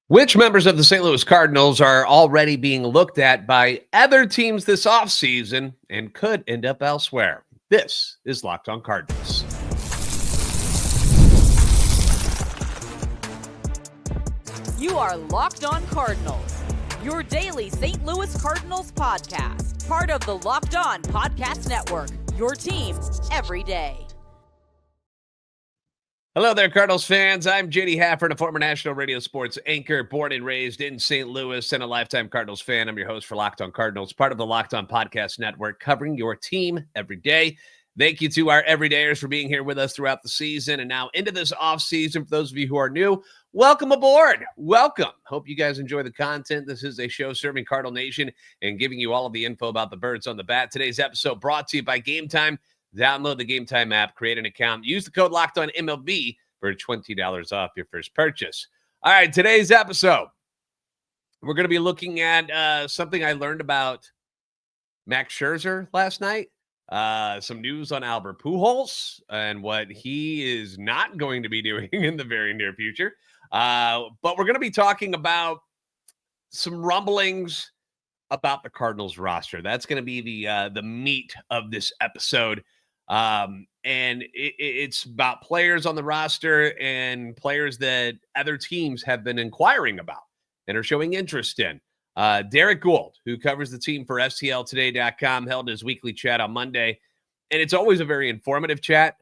Which members of the St. Louis Cardinals are already being looked at by other teams this offseason and could end up elsewhere? This is Locked on Cardinals. You are Locked on Cardinals, your daily St. Louis Cardinals podcast, part of the Locked on Podcast Network, your team every day. Hello there, Cardinals fans. I'm JD Hafron, a former national radio sports anchor, born and raised in St. Louis, and a lifetime Cardinals fan. I'm your host for Locked on Cardinals, part of the Locked on Podcast Network, covering your team every day. Thank you to our everydayers for being here with us throughout the season and now into this offseason. For those of you who are new, welcome aboard. Welcome. Hope you guys enjoy the content. This is a show serving Cardinal Nation and giving you all of the info about the birds on the bat. Today's episode brought to you by Game Time. Download the Game Time app, create an account, use the code LOCKEDONMLB for $20 off your first purchase. All right, today's episode, we're going to be looking at something I learned about Max Scherzer last night. Some news on Albert Pujols and what he is not going to be doing in the very near future. But we're going to be talking about some rumblings about the Cardinals roster. That's going to be the meat of this episode. And it's about players on the roster and players that other teams have been inquiring about and are showing interest in. Derek Gould, who covers the team for STLtoday.com, held his weekly chat on Monday. And it's always a very informative chat,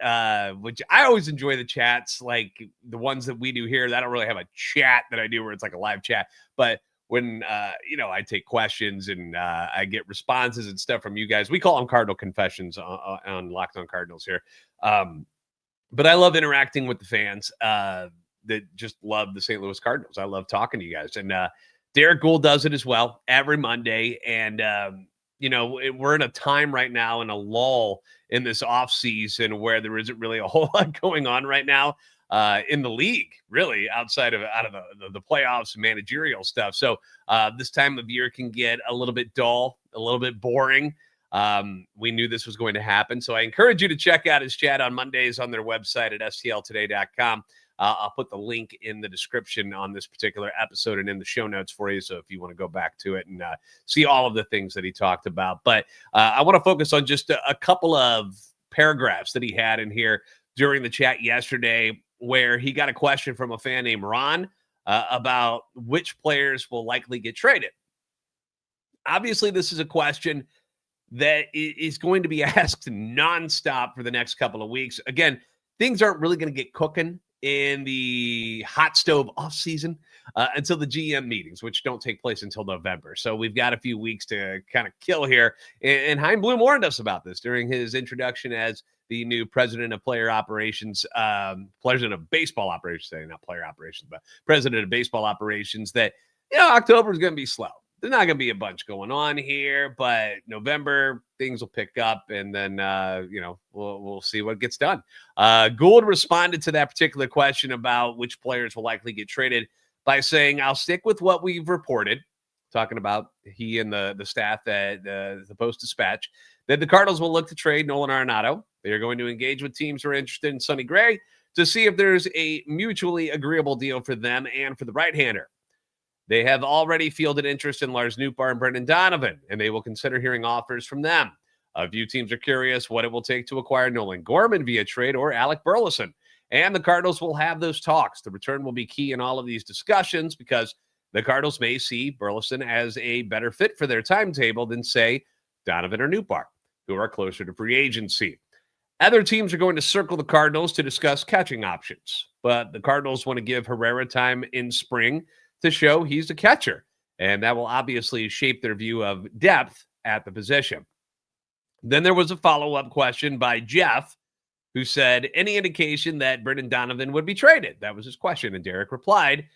which I always enjoy the chats, like the ones that we do here. I don't really have a chat that I do where it's like a live chat. But when, I take questions and I get responses and stuff from you guys. We call them Cardinal Confessions on Locked on Cardinals here. But I love interacting with the fans that just love the St. Louis Cardinals. I love talking to you guys. And Derek Gould does it as well every Monday. And, we're in a time right now in a lull in this offseason where there isn't really a whole lot going on right now. In the league, really, out of the playoffs and managerial stuff. So this time of year can get a little bit dull, a little bit boring. We knew this was going to happen. So I encourage you to check out his chat on Mondays on their website at stltoday.com. I'll put the link in the description on this particular episode and in the show notes for you. So if you want to go back to it and see all of the things that he talked about. But I want to focus on just a couple of paragraphs that he had in here during the chat yesterday, where he got a question from a fan named Ron about which players will likely get traded. Obviously, this is a question that is going to be asked nonstop for the next couple of weeks. Again, things aren't really going to get cooking in the hot stove offseason until the GM meetings, which don't take place until November. So we've got a few weeks to kind of kill here. And Chaim Bloom warned us about this during his introduction as the new president of player operations, president of baseball operations, not player operations, but president of baseball operations, that, October is going to be slow. There's not going to be a bunch going on here, but November, things will pick up, and then, we'll see what gets done. Gould responded to that particular question about which players will likely get traded by saying, I'll stick with what we've reported, talking about he and the staff at the Post-Dispatch, that the Cardinals will look to trade Nolan Arenado. They are going to engage with teams who are interested in Sonny Gray to see if there's a mutually agreeable deal for them and for the right-hander. They have already fielded interest in Lars Nootbaar and Brendan Donovan, and they will consider hearing offers from them. A few teams are curious what it will take to acquire Nolan Gorman via trade or Alec Burleson, and the Cardinals will have those talks. The return will be key in all of these discussions because the Cardinals may see Burleson as a better fit for their timetable than, say, Donovan or Nootbaar, who are closer to free agency. Other teams are going to circle the Cardinals to discuss catching options, but the Cardinals want to give Herrera time in spring to show he's a catcher, and that will obviously shape their view of depth at the position. Then there was a follow-up question by Jeff, who said, any indication that Brendan Donovan would be traded? That was his question, and Derek replied,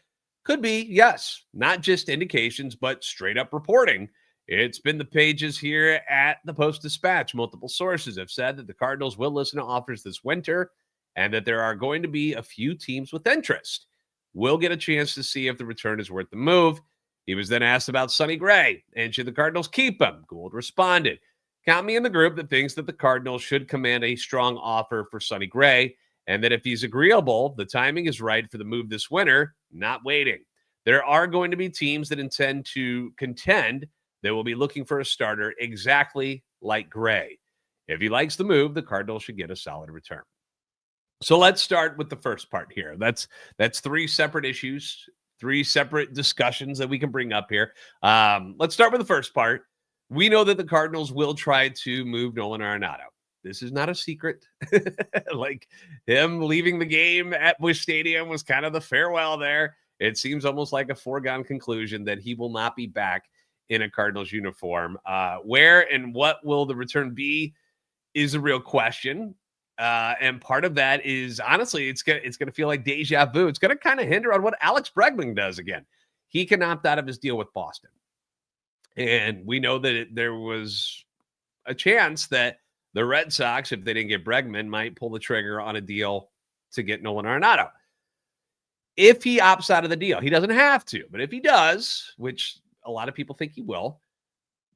could be, yes. Not just indications, but straight-up reporting. It's been the pages here at the Post-Dispatch. Multiple sources have said that the Cardinals will listen to offers this winter and that there are going to be a few teams with interest. We'll get a chance to see if the return is worth the move. He was then asked about Sonny Gray and should the Cardinals keep him. Gould responded, count me in the group that thinks that the Cardinals should command a strong offer for Sonny Gray and that if he's agreeable, the timing is right for the move this winter, not waiting. There are going to be teams that intend to contend. They will be looking for a starter exactly like Gray. If he likes the move, the Cardinals should get a solid return. So let's start with the first part here. That's three separate issues, three separate discussions that we can bring up here. Let's start with the first part. We know that the Cardinals will try to move Nolan Arenado. This is not a secret. Like him leaving the game at Busch Stadium was kind of the farewell there. It seems almost like a foregone conclusion that he will not be back in a Cardinals uniform. Where and what will the return be is a real question. And part of that is, honestly, it's gonna feel like deja vu. It's gonna kind of hinder on what Alex Bregman does again. He can opt out of his deal with Boston. And we know that there was a chance that the Red Sox, if they didn't get Bregman, might pull the trigger on a deal to get Nolan Arenado. If he opts out of the deal, he doesn't have to, but if he does, which a lot of people think he will,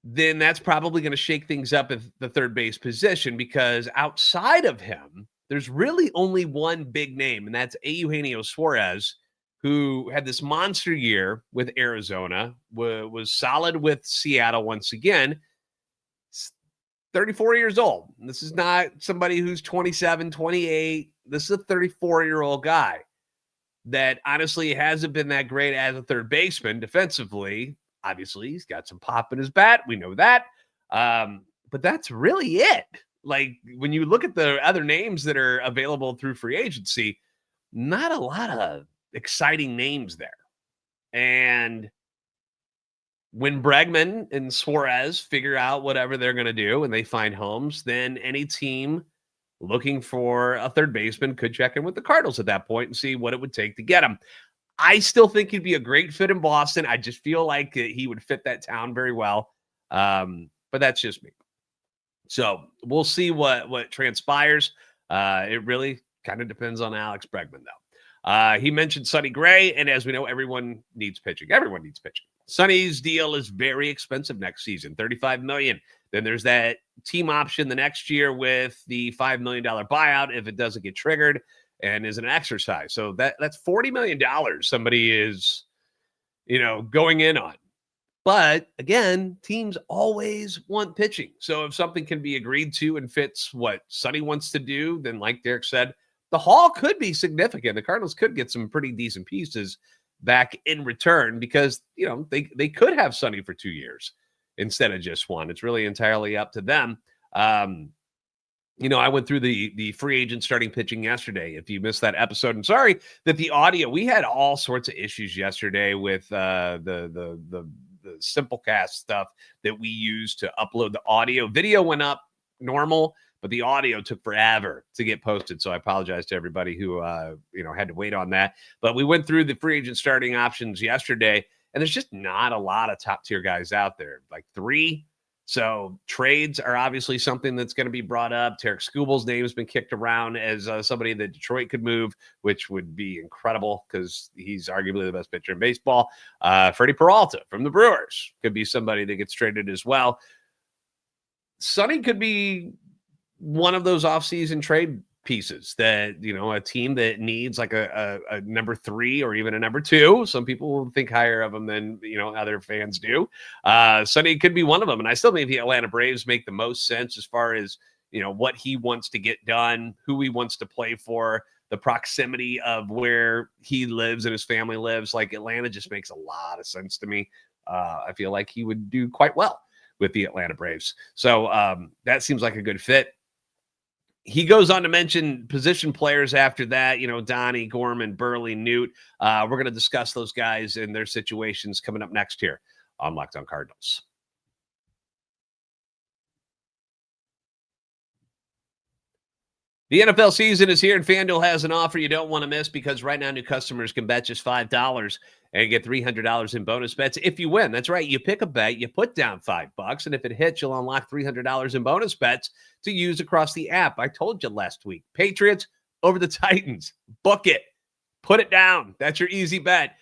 then that's probably going to shake things up at the third base position, because outside of him, there's really only one big name, and that's Eugenio Suarez, who had this monster year with Arizona, was solid with Seattle once again. 34 years old. This is not somebody who's 27, 28. This is a 34-year-old guy that honestly hasn't been that great as a third baseman defensively. Obviously, he's got some pop in his bat. We know that. But that's really it. Like, when you look at the other names that are available through free agency, not a lot of exciting names there. And when Bregman and Suarez figure out whatever they're going to do and they find homes, then any team looking for a third baseman could check in with the Cardinals at that point and see what it would take to get him. I still think he'd be a great fit in Boston. I just feel like he would fit that town very well. But that's just me. So we'll see what transpires. It really kind of depends on Alex Bregman, though. He mentioned Sonny Gray, and as we know, everyone needs pitching. Everyone needs pitching. Sonny's deal is very expensive next season, $35 million. Then there's that team option the next year with the $5 million buyout if it doesn't get triggered and is an exercise. So that's $40 million somebody is, going in on. But again, teams always want pitching. So if something can be agreed to and fits what Sonny wants to do, then like Derek said, the haul could be significant. The Cardinals could get some pretty decent pieces back in return because, they could have Sonny for 2 years instead of just one. It's really entirely up to them. I went through the free agent starting pitching yesterday. If you missed that episode, I'm sorry that the audio, we had all sorts of issues yesterday with the Simplecast stuff that we used to upload the audio. Video went up normal, but the audio took forever to get posted. So I apologize to everybody who, had to wait on that. But we went through the free agent starting options yesterday, and there's just not a lot of top tier guys out there, like 3. So trades are obviously something that's going to be brought up. Tarek Skubal's name has been kicked around as somebody that Detroit could move, which would be incredible because he's arguably the best pitcher in baseball. Freddie Peralta from the Brewers could be somebody that gets traded as well. Sonny could be one of those offseason trade pieces that, a team that needs like a number 3 or even a number 2. Some people will think higher of them than, other fans do. Sonny could be one of them. And I still think the Atlanta Braves make the most sense as far as, what he wants to get done, who he wants to play for, the proximity of where he lives and his family lives. Like, Atlanta just makes a lot of sense to me. I feel like he would do quite well with the Atlanta Braves. So that seems like a good fit. He goes on to mention position players after that, Donnie, Gorman, Burley, Newt. We're going to discuss those guys and their situations coming up next here on Locked On Cardinals. The NFL season is here, and FanDuel has an offer you don't want to miss because right now new customers can bet just $5 and get $300 in bonus bets if you win. That's right. You pick a bet, you put down $5, and if it hits, you'll unlock $300 in bonus bets to use across the app. I told you last week, Patriots over the Titans. Book it. Put it down. That's your easy bet.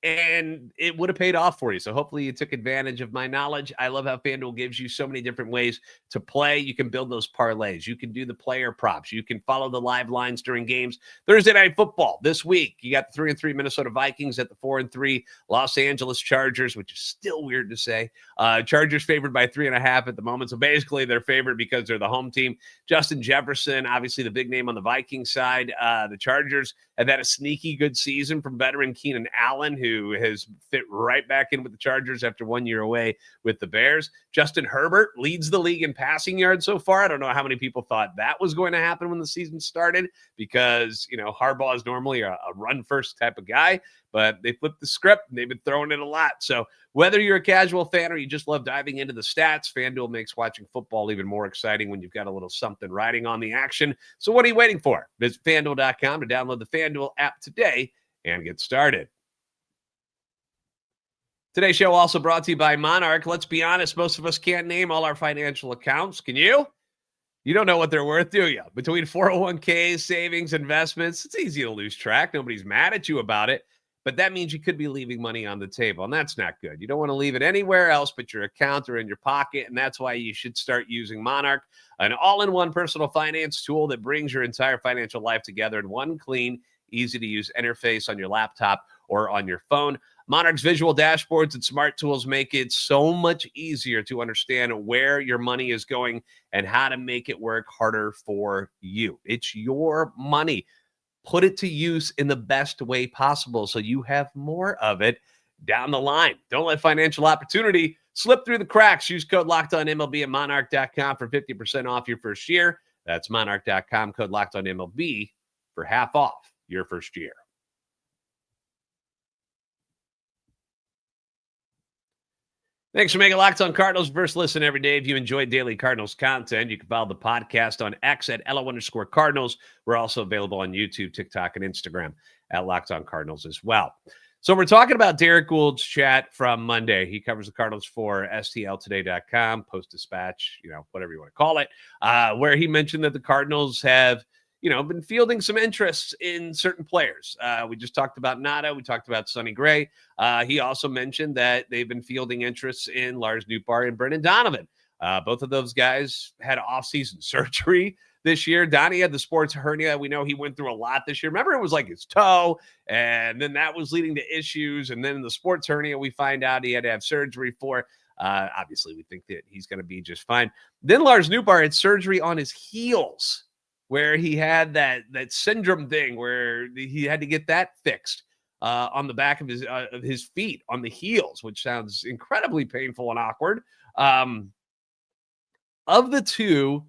and it would have paid off for you. So hopefully you took advantage of my knowledge. I love how FanDuel gives you so many different ways to play. You can build those parlays. You can do the player props. You can follow the live lines during games. Thursday Night Football this week, you got the 3-3 Minnesota Vikings at the 4-3 Los Angeles Chargers, which is still weird to say. Chargers favored by 3.5 at the moment. So basically they're favored because they're the home team. Justin Jefferson, obviously the big name on the Viking side. The Chargers have had a sneaky good season from veteran Keenan Allen, who has fit right back in with the Chargers after 1 year away with the Bears. Justin Herbert leads the league in passing yards so far. I don't know how many people thought that was going to happen when the season started because, Harbaugh is normally a run-first type of guy, but they flipped the script and they've been throwing it a lot. So whether you're a casual fan or you just love diving into the stats, FanDuel makes watching football even more exciting when you've got a little something riding on the action. So what are you waiting for? Visit FanDuel.com to download the FanDuel app today and get started. Today's show also brought to you by Monarch. Let's be honest, most of us can't name all our financial accounts. Can you? You don't know what they're worth, do you? Between 401ks, savings, investments, it's easy to lose track. Nobody's mad at you about it, but that means you could be leaving money on the table, and that's not good. You don't want to leave it anywhere else but your account or in your pocket, and that's why you should start using Monarch, an all-in-one personal finance tool that brings your entire financial life together in one clean, easy-to-use interface on your laptop or on your phone. Monarch's visual dashboards and smart tools make it so much easier to understand where your money is going and how to make it work harder for you. It's your money. Put it to use in the best way possible so you have more of it down the line. Don't let financial opportunity slip through the cracks. Use code LOCKEDONMLB at monarch.com for 50% off your first year. That's monarch.com, code LOCKEDONMLB for half off your first year. Thanks for making Locked On Cardinals first listen every day. If you enjoy daily Cardinals content, you can follow the podcast on X at @LO_Cardinals. We're also available on YouTube, TikTok, and Instagram at Locked On Cardinals as well. So we're talking about Derek Gould's chat from Monday. He covers the Cardinals for STLtoday.com, Post-Dispatch, whatever you want to call it, where he mentioned that the Cardinals have been fielding some interest in certain players. We just talked about Nada. We talked about Sonny Gray. He also mentioned that they've been fielding interests in Lars Nootbaar and Brendan Donovan. Both of those guys had offseason surgery this year. Donnie had the sports hernia. We know he went through a lot this year. Remember, it was like his toe, and then that was leading to issues. And then the sports hernia, we find out he had to have surgery for. Obviously, we think that he's going to be just fine. Then Lars Nootbaar had surgery on his heels, where he had that syndrome thing where he had to get that fixed on the back of his feet, on the heels, which sounds incredibly painful and awkward. Of the two,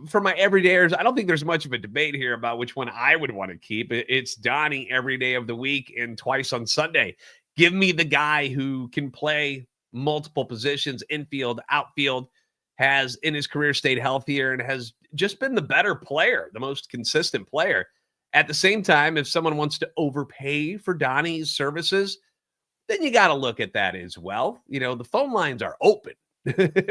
for my everydayers, I don't think there's much of a debate here about which one I would want to keep. It's Donnie every day of the week and twice on Sunday. Give me the guy who can play multiple positions, infield, outfield, has in his career stayed healthier and has just been the better player, the most consistent player. At the same time, if someone wants to overpay for Donnie's services, then you got to look at that as well. The phone lines are open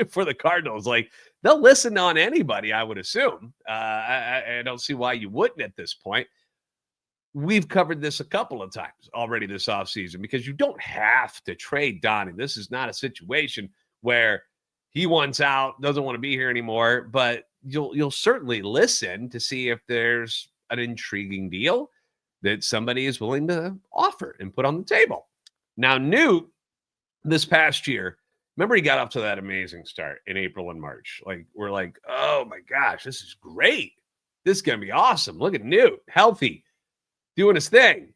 for the Cardinals. Like, they'll listen on anybody, I would assume. I don't see why you wouldn't at this point. We've covered this a couple of times already this offseason because you don't have to trade Donnie. This is not a situation where he wants out, doesn't want to be here anymore, but you'll certainly listen to see if there's an intriguing deal that somebody is willing to offer and put on the table. Now, Newt, this past year, remember he got off to that amazing start in April and March. Like, we're like, oh my gosh, this is great. This is going to be awesome. Look at Newt, healthy, doing his thing.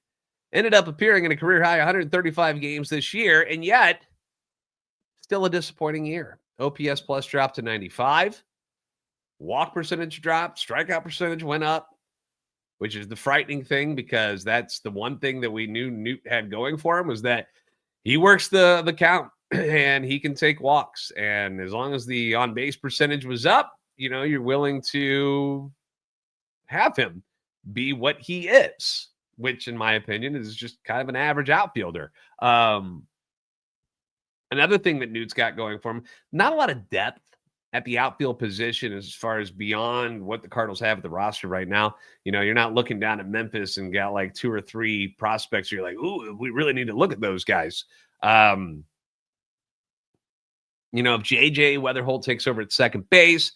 Ended up appearing in a career high 135 games this year, and yet still a disappointing year. OPS plus dropped to 95. Walk percentage dropped. Strikeout percentage went up, which is the frightening thing because that's the one thing that we knew Newt had going for him was that he works the count and he can take walks. And as long as the on-base percentage was up, you're willing to have him be what he is, which in my opinion is just kind of an average outfielder. Another thing that Newt's got going for him, not a lot of depth at the outfield position as far as beyond what the Cardinals have at the roster right now. You're not looking down at Memphis and got like 2 or 3 prospects. You're like, ooh, we really need to look at those guys. If JJ Weatherholt takes over at second base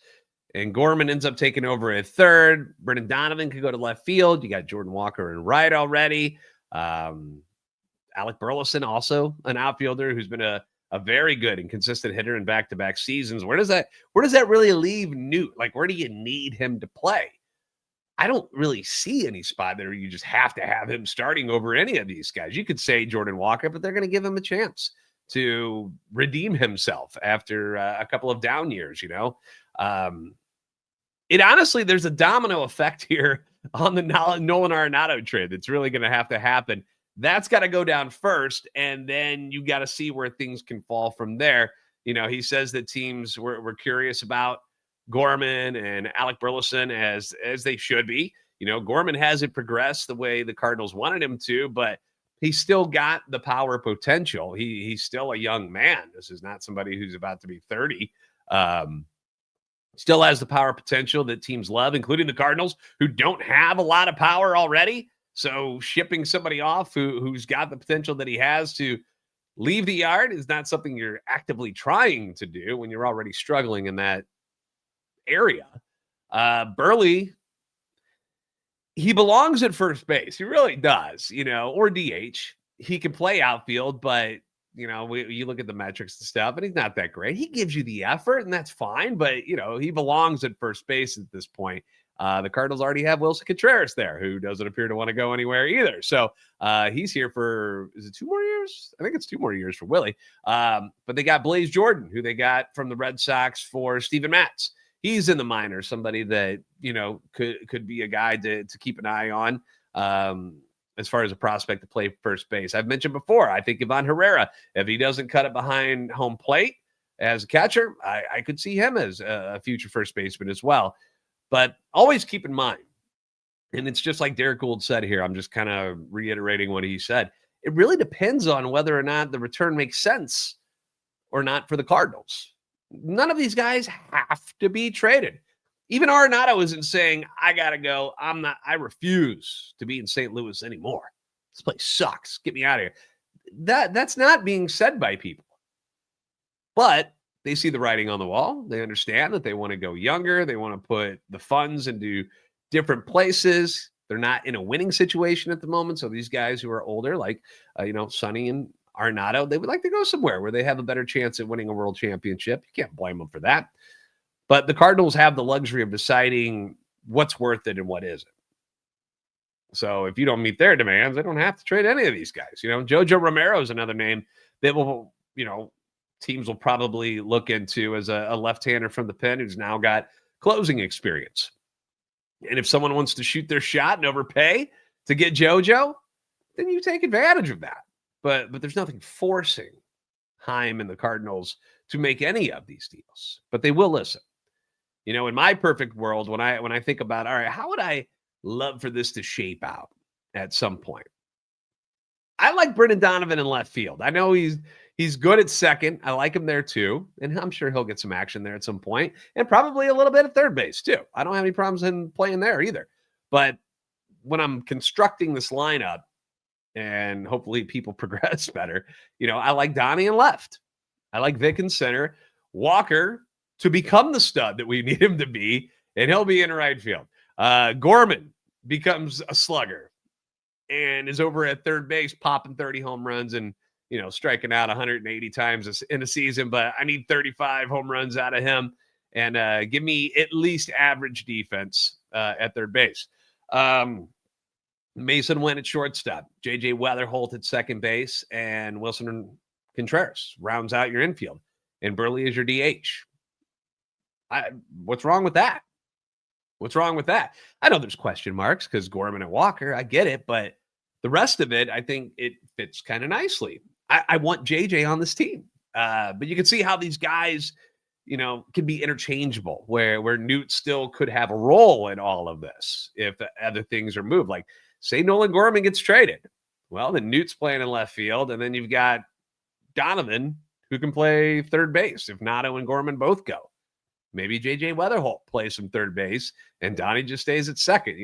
and Gorman ends up taking over at third, Brendan Donovan could go to left field. You got Jordan Walker in right already. Alec Burleson, also an outfielder who's been a very good and consistent hitter in back-to-back seasons. Where does that really leave Newt? Like, where do you need him to play? I don't really see any spot there. You just have to have him starting over any of these guys. You could say Jordan Walker, but they're going to give him a chance to redeem himself after a couple of down years, It honestly, there's a domino effect here on the Nolan Arenado trade that's really going to have to happen. That's got to go down first, and then you got to see where things can fall from there. He says that teams were curious about Gorman and Alec Burleson as they should be. Gorman hasn't progressed the way the Cardinals wanted him to, but he's still got the power potential. He's still a young man. This is not somebody who's about to be 30. Still has the power potential that teams love, including the Cardinals, who don't have a lot of power already. So shipping somebody off who's got the potential that he has to leave the yard is not something you're actively trying to do when you're already struggling in that area. Burley, he belongs at first base. He really does, or DH. He can play outfield, but, you look at the metrics and stuff, and he's not that great. He gives you the effort, and that's fine, but, he belongs at first base at this point. The Cardinals already have Wilson Contreras there, who doesn't appear to want to go anywhere either. So he's here for, is it 2 more years? I think it's 2 more years for Willie. But they got Blaze Jordan, who they got from the Red Sox for Steven Matz. He's in the minors, somebody that, could be a guy to keep an eye on as far as a prospect to play first base. I've mentioned before, I think Ivan Herrera, if he doesn't cut it behind home plate as a catcher, I could see him as a future first baseman as well. But always keep in mind, and it's just like Derek Gould said here, I'm just kind of reiterating what he said. It really depends on whether or not the return makes sense or not for the Cardinals. None of these guys have to be traded. Even Arenado isn't saying, I got to go. I refuse to be in St. Louis anymore. This place sucks. Get me out of here. That's not being said by people. But they see the writing on the wall. They understand that they want to go younger. They want to put the funds into different places. They're not in a winning situation at the moment. So these guys who are older, like, Sonny and Arenado, they would like to go somewhere where they have a better chance at winning a world championship. You can't blame them for that. But the Cardinals have the luxury of deciding what's worth it and what isn't. So if you don't meet their demands, they don't have to trade any of these guys. Jojo Romero is another name that will, teams will probably look into as a left-hander from the pen who's now got closing experience. And if someone wants to shoot their shot and overpay to get JoJo, then you take advantage of that. But there's nothing forcing Heim and the Cardinals to make any of these deals. But they will listen. In my perfect world, when I think about, all right, how would I love for this to shape out at some point? I like Brendan Donovan in left field. I know he's good at second. I like him there too. And I'm sure he'll get some action there at some point, and probably a little bit at third base too. I don't have any problems in playing there either. But when I'm constructing this lineup, and hopefully people progress better, I like Donnie in left. I like Vic in center. Walker to become the stud that we need him to be, and he'll be in right field. Gorman becomes a slugger and is over at third base, popping 30 home runs and, striking out 180 times in a season. But I need 35 home runs out of him, and give me at least average defense at third base. Mason went at shortstop. JJ Weatherholt at second base, and Wilson Contreras rounds out your infield. And Burley is your DH. What's wrong with that? What's wrong with that? I know there's question marks because Gorman and Walker, I get it, but the rest of it, I think it fits kind of nicely. I want JJ on this team, but you can see how these guys, can be interchangeable, where Newt still could have a role in all of this if other things are moved. Like, say Nolan Gorman gets traded. Well, then Newt's playing in left field, and then you've got Donovan who can play third base if Nato and Gorman both go. Maybe JJ Weatherholt plays some third base and Donnie just stays at second.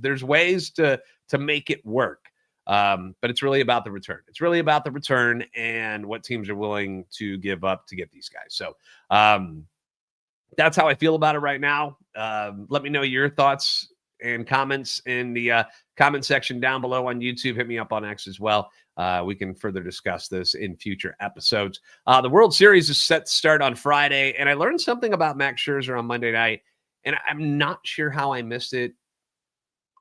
There's ways to make it work. But it's really about the return. It's really about the return and what teams are willing to give up to get these guys. So that's how I feel about it right now. Let me know your thoughts and comments in the comment section down below on YouTube. Hit me up on X as well. We can further discuss this in future episodes. The World Series is set to start on Friday, and I learned something about Max Scherzer on Monday night, and I'm not sure how I missed it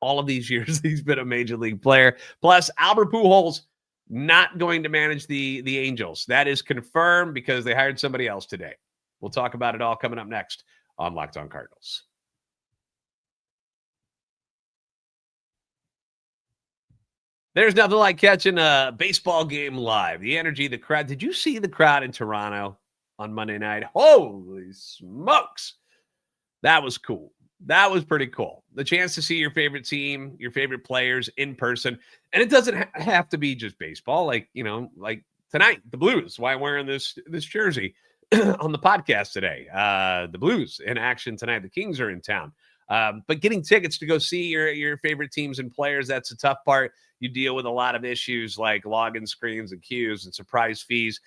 all of these years he's been a major league player. Plus, Albert Pujols not going to manage the Angels. That is confirmed because they hired somebody else today. We'll talk about it all coming up next on Locked On Cardinals. There's nothing like catching a baseball game live. The energy, the crowd. Did you see the crowd in Toronto on Monday night? Holy smokes. That was cool. That was pretty cool. The chance to see your favorite team, your favorite players in person. And it doesn't have to be just baseball. Like tonight, the Blues. Why I'm wearing this jersey on the podcast today. The Blues in action tonight. The Kings are in town. But getting tickets to go see your favorite teams and players, that's the tough part. You deal with a lot of issues like login screens and queues and surprise fees.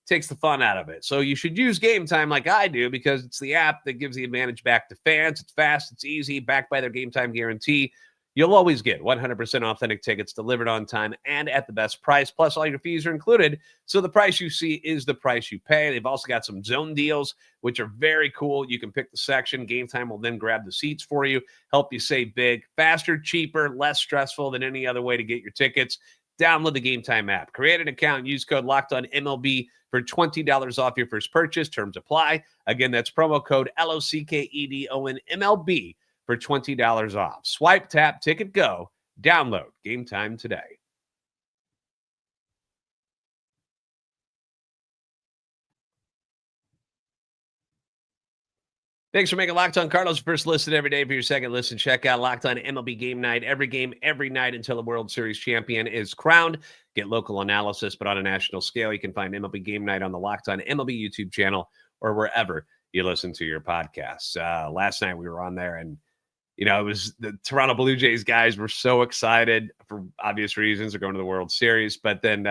Takes the fun out of it. So you should use Game Time like I do because it's the app that gives the advantage back to fans. It's fast, it's easy, backed by their Game Time guarantee. You'll always get 100% authentic tickets delivered on time and at the best price. Plus, all your fees are included. So the price you see is the price you pay. They've also got some zone deals, which are very cool. You can pick the section. Game Time will then grab the seats for you, help you save big, faster, cheaper, less stressful than any other way to get your tickets. Download the Game Time app. Create an account. Use code LOCKEDONMLB for $20 off your first purchase. Terms apply. Again, that's promo code LOCKEDONMLB for $20 off. Swipe, tap, ticket, go. Download Game Time today. Thanks for making Locked On Cardinals your first listen every day. For your second listen, check out Locked On MLB Game Night. Every game, every night until the World Series champion is crowned. Get local analysis, but on a national scale. You can find MLB Game Night on the Locked On MLB YouTube channel or wherever you listen to your podcasts. Last night we were on there, and it was the Toronto Blue Jays guys were so excited for obvious reasons. They're going to the World Series, but then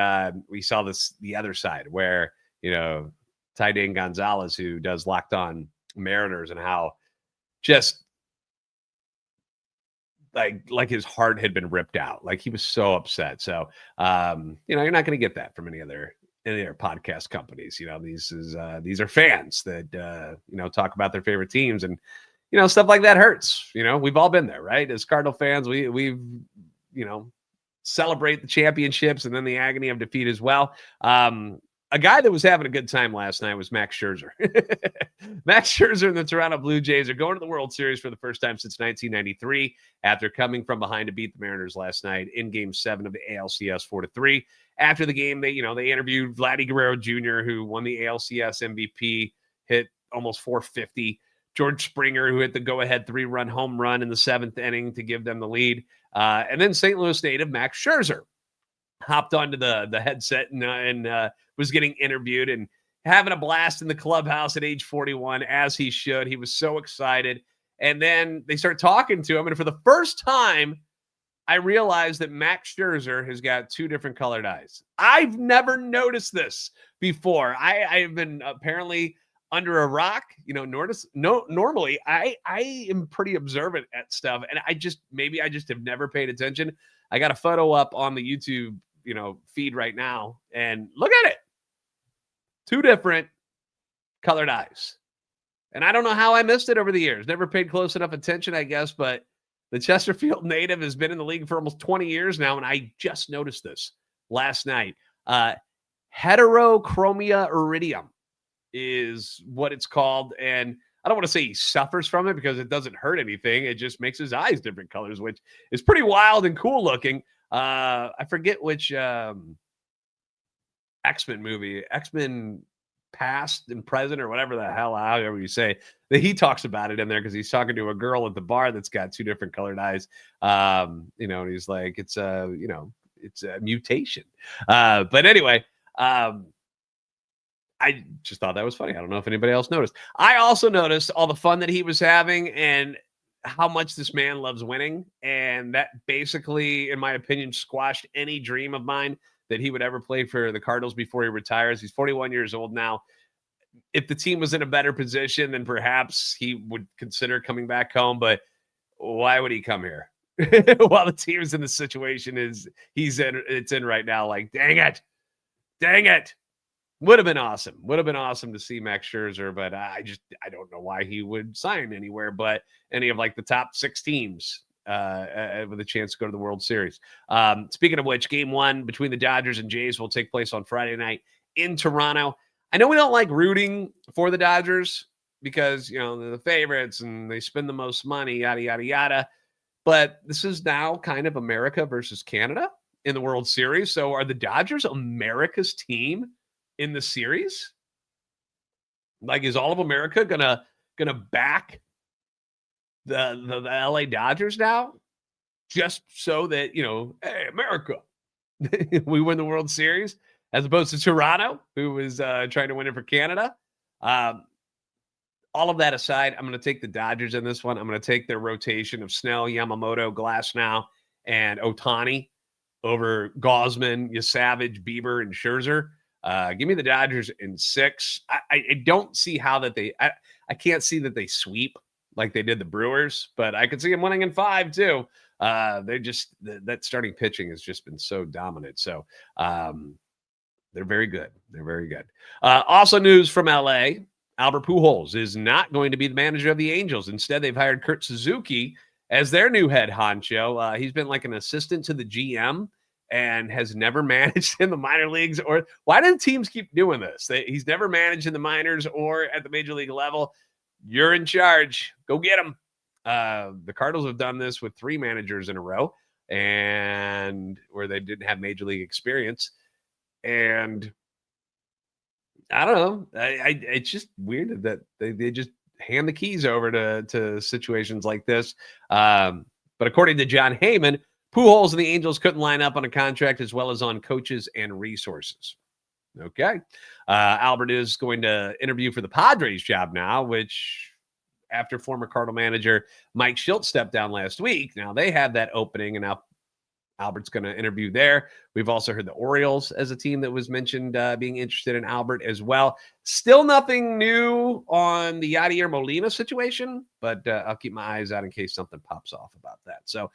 we saw the other side where Ty Dane Gonzalez, who does Locked On Mariners, and how just like his heart had been ripped out. Like he was so upset. So you're not going to get that from any other podcast companies. These are fans that talk about their favorite teams, and stuff like that hurts. We've all been there, right? As Cardinal fans, we've celebrate the championships and then the agony of defeat as well. A guy that was having a good time last night was Max Scherzer. Max Scherzer and the Toronto Blue Jays are going to the World Series for the first time since 1993 after coming from behind to beat the Mariners last night in Game 7 of the ALCS 4-3. After the game, they interviewed Vladdy Guerrero Jr., who won the ALCS MVP, hit almost 450. George Springer, who hit the go-ahead 3-run home run in the 7th inning to give them the lead. And then St. Louis native Max Scherzer hopped onto the headset and was getting interviewed and having a blast in the clubhouse at age 41, as he should. He was so excited. And then they start talking to him. And for the first time, I realized that Max Scherzer has got 2 different colored eyes. I've never noticed this before. I've been apparently under a rock. Normally I am pretty observant at stuff. And I just have never paid attention. I got a photo up on the YouTube feed right now, and look at it. 2 different colored eyes. And I don't know how I missed it over the years. Never paid close enough attention, I guess, but the Chesterfield native has been in the league for almost 20 years now, and I just noticed this last night. Heterochromia iridium is what it's called, and I don't want to say he suffers from it because it doesn't hurt anything. It just makes his eyes different colors, which is pretty wild and cool looking. I forget which X-Men movie, X-Men Past and Present or whatever the hell, however you say, that he talks about it in there because he's talking to a girl at the bar that's got 2 different colored eyes. And he's like, it's a mutation. But anyway, I just thought that was funny. I don't know if anybody else noticed. I also noticed all the fun that he was having and how much this man loves winning. And that basically, in my opinion, squashed any dream of mine that he would ever play for the Cardinals before he retires. He's 41 years old now. If the team was in a better position, then perhaps he would consider coming back home. But why would he come here while the team's in the situation it's in right now? Like, dang it. Would have been awesome. Would have been awesome to see Max Scherzer, but I don't know why he would sign anywhere but any of like the top 6 teams with a chance to go to the World Series. Speaking of which, game 1 between the Dodgers and Jays will take place on Friday night in Toronto. I know we don't like rooting for the Dodgers because, you know, they're the favorites and they spend the most money, yada, yada, yada. But this is now kind of America versus Canada in the World Series. So are the Dodgers America's team in the series? Like, is all of America gonna back the LA Dodgers now just so that, you know, hey, America, we win the World Series, as opposed to Toronto, who was trying to win it for Canada? All of that aside, I'm going to take the Dodgers in this one. I'm going to take their rotation of Snell, Yamamoto, Glasnow, and Ohtani over Gausman, Savage, Bieber, and Scherzer. Give me the Dodgers in 6. I don't see how that I can't see that they sweep like they did the Brewers, but I could see them winning in 5 too. That starting pitching has just been so dominant. So they're very good. They're very good. Also news from LA, Albert Pujols is not going to be the manager of the Angels. Instead, they've hired Kurt Suzuki as their new head honcho. He's been like an assistant to the GM and has never managed in the minor leagues. Or why do teams keep doing this? He's never managed in the minors or at the major league level. You're in charge. Go get him. The Cardinals have done this with 3 managers in a row, and where they didn't have major league experience. And I don't know. It's just weird that they just hand the keys over to situations like this. But according to John Heyman, Pujols and the Angels couldn't line up on a contract as well as on coaches and resources. Okay. Albert is going to interview for the Padres job now, which after former Cardinal manager Mike Shildt stepped down last week, now they have that opening, and now Albert's going to interview there. We've also heard the Orioles as a team that was mentioned being interested in Albert as well. Still nothing new on the Yadier Molina situation, but I'll keep my eyes out in case something pops off about that. So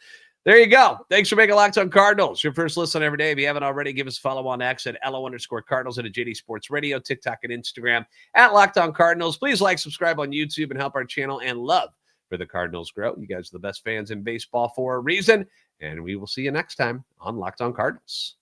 there you go. Thanks for making Locked On Cardinals your first listen every day. If you haven't already, give us a follow on X at LO_Cardinals and at JD Sports Radio, TikTok and Instagram at Locked On Cardinals. Please like, subscribe on YouTube, and help our channel and love for the Cardinals grow. You guys are the best fans in baseball for a reason. And we will see you next time on Locked On Cardinals.